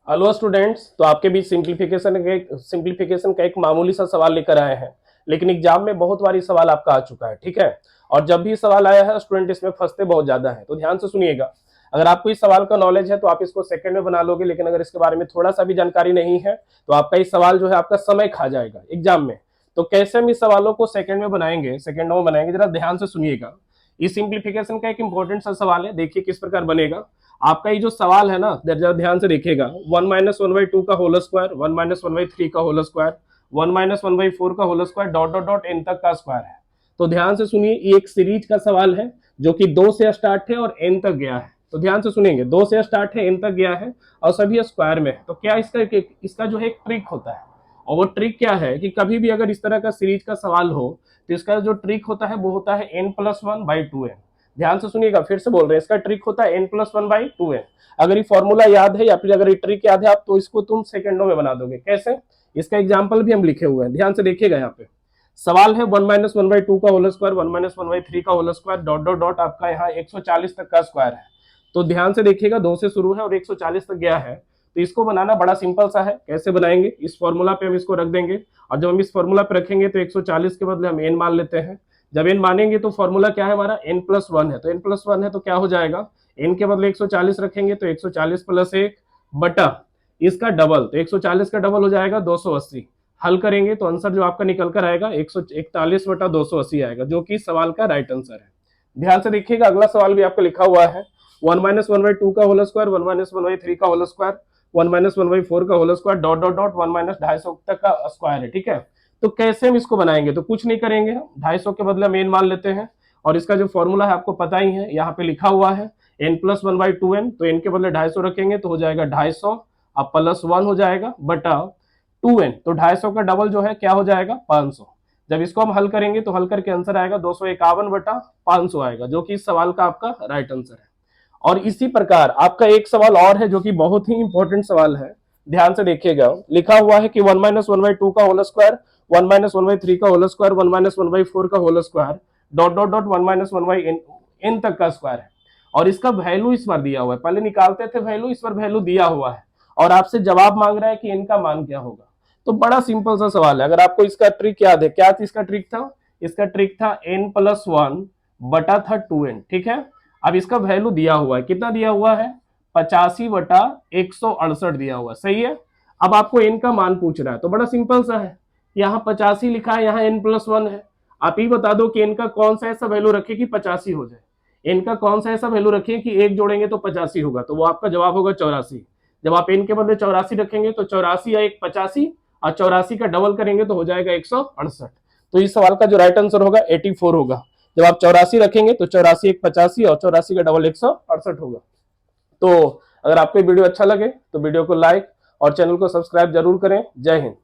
Hello students, तो आपके बीच simplification का एक मामूली सा सवाल लेकर आए हैं। लेकिन एग्जाम में बहुत बार सवाल आपका आ चुका है, ठीक है। और जब भी सवाल आया है स्टूडेंट इसमें फंसते बहुत ज्यादा है, तो ध्यान से सुनिएगा। अगर आपको इस सवाल का नॉलेज है तो आप इसको सेकंड में बना लोगे, लेकिन अगर इसके बारे में थोड़ा सा भी जानकारी नहीं है तो आपका इस सवाल जो है आपका समय खा जाएगा एग्जाम में। तो कैसे हम इस सवालों को सेकंड में बनाएंगे, सेकंडों में बनाएंगे, जरा ध्यान से सुनिएगा। इस सिंप्लीफिकेशन का एक इंपॉर्टेंट सा सवाल है, देखिए किस प्रकार बनेगा। आपका ये जो सवाल है ना, जरा ध्यान से देखिएगा। 1-1/2 का होल स्क्वायर, 1-1/3 का होल स्क्वायर, 1-1/4 का whole square, dot dot dot n तक का स्क्वायर है। तो ध्यान से सुनिए, ये एक सीरीज का सवाल है जो कि 2 से स्टार्ट है और एन तक गया है। तो ध्यान से सुनेंगे, 2 से स्टार्ट है, एन तक गया है और सभी स्क्वायर में है। तो क्या इसका जो है एक ट्रिक होता है, और वो ट्रिक क्या है कि कभी भी अगर इस तरह का सीरीज का सवाल हो तो इसका जो ट्रिक होता है वो होता है n+1/2n। ध्यान से सुनिएगा, फिर से बोल रहे हैं, इसका ट्रिक होता है n+1/2n। अगर ये फॉर्मूला याद है या फिर अगर ये ट्रिक याद है आप, तो इसको तुम सेकंडों में बना दोगे। कैसे? इसका एग्जांपल भी हम लिखे हुए हैं, ध्यान से देखिएगा। यहाँ पे सवाल है 1-1/2 का होल स्क्वायर, 1-1/3 का whole square, dot dot dot आपका यहाँ 140 तक का स्क्वायर है। तो ध्यान से देखिएगा, 2 से शुरू है और 140 तक गया है। तो इसको बनाना बड़ा सिंपल सा है। कैसे बनाएंगे? इस फॉर्मूला पे हम इसको रख देंगे, और जब हम इस फॉर्मूला पे रखेंगे तो 140 के बदले हम n मान लेते हैं। जब n मानेंगे तो फॉर्मूला क्या है हमारा, n+1 है। तो n+1 है तो क्या हो जाएगा, n के बदले 140 रखेंगे तो 140 + 1 बटा इसका डबल, तो 140 का डबल हो जाएगा 280। हल करेंगे तो आंसर जो आपका निकल कर आएगा 141/280 आएगा, जो कि सवाल का राइट आंसर है। ध्यान से देखिएगा, अगला सवाल भी आपका लिखा हुआ है 1-1/2 का होल स्क्वायर, 1-1/3 का होल स्क्वायर, 1-1/4 का whole square, dot dot dot 1-250 तक का स्क्वायर है, ठीक है। तो कैसे हम इसको बनाएंगे? तो कुछ नहीं करेंगे, 250 के बदले मेन मान लेते हैं, और इसका जो फॉर्मूला है आपको पता ही है, यहाँ पे लिखा हुआ है n+1/2n। तो n के बदले 250 रखेंगे तो हो जाएगा 250, अब +1 हो जाएगा बटा 2n। तो 250 का डबल जो है क्या हो जाएगा, 500। जब इसको हम हल करेंगे तो हल करके आंसर आएगा 251/500 आएगा, जो कि इस सवाल का आपका राइट आंसर है। और इसी प्रकार आपका एक सवाल और है जो कि बहुत ही इंपॉर्टेंट सवाल है, ध्यान से देखिएगा। लिखा हुआ है कि 1-1/2 का होल स्क्वायर, 1-1/3 का होल स्क्वायर, 1-1/4 का whole square, dot dot dot 1-1/n तक का स्क्वायर है। और इसका वैल्यू इस बार दिया हुआ है, पहले निकालते थे वैल्यू, इस बार वैल्यू दिया हुआ है और आपसे जवाब मांग रहा है कि इनका मान क्या होगा। तो बड़ा सिंपल सा सवाल है। अगर आपको इसका ट्रिक याद है, क्या इसका ट्रिक था? इसका ट्रिक था n+1 बटा था 2n, ठीक है। अब इसका वैल्यू दिया हुआ है, कितना दिया हुआ है, 85/168 दिया हुआ है, सही है। अब आपको n का मान पूछ रहा है, तो बड़ा सिंपल सा है, यहाँ 85 लिखा है, यहाँ n+1 है। आप ही बता दो कि n का कौन सा ऐसा वैल्यू रखे कि 85 हो जाए। n का कौन सा ऐसा वैल्यू रखिए कि एक जोड़ेंगे तो 85 होगा, तो वो आपका जवाब होगा 84। जब आप n के बदले 84 रखेंगे तो 84 या 1 85, और 84 का डबल करेंगे तो हो जाएगा 168। तो इस सवाल का जो राइट आंसर होगा 84 होगा। जब आप 84 रखेंगे तो 84 1 85 और 84 का डबल 168 होगा। तो अगर आपको वीडियो अच्छा लगे तो वीडियो को लाइक और चैनल को सब्सक्राइब जरूर करें। जय हिंद।